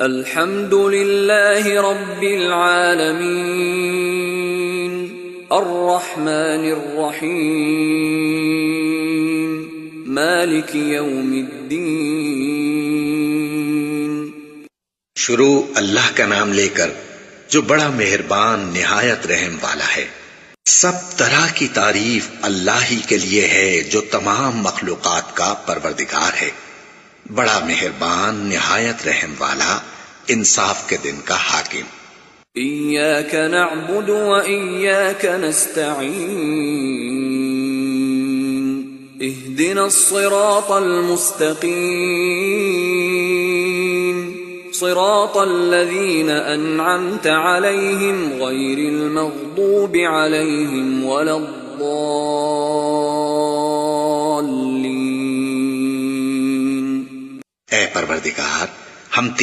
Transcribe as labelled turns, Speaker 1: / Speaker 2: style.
Speaker 1: अल्हम्दुलिल्लाहि रब्बिल आलमीन अर्रहमानिर रहीम मालिकि यौमिद्दीन।
Speaker 2: शुरू अल्लाह का नाम लेकर जो बड़ा मेहरबान निहायत रहम वाला है। सब तरह की तारीफ अल्लाह ही के लिए है जो तमाम मखलूकात का परवरदिगार है, बड़ा मेहरबान निहायत रहम वाला, इंसाफ के दिन का हाकिम।
Speaker 1: इय्याक नअबुदु व इय्याक नस्तईन इहदिनस सिरातल मुस्तकीम सिरातल लज़ीना अनअमत अलैहिम गैरिल मग़दूबि अलैहिम वलद्दाल्लीन।
Speaker 2: ऐ परवरदिगार, हम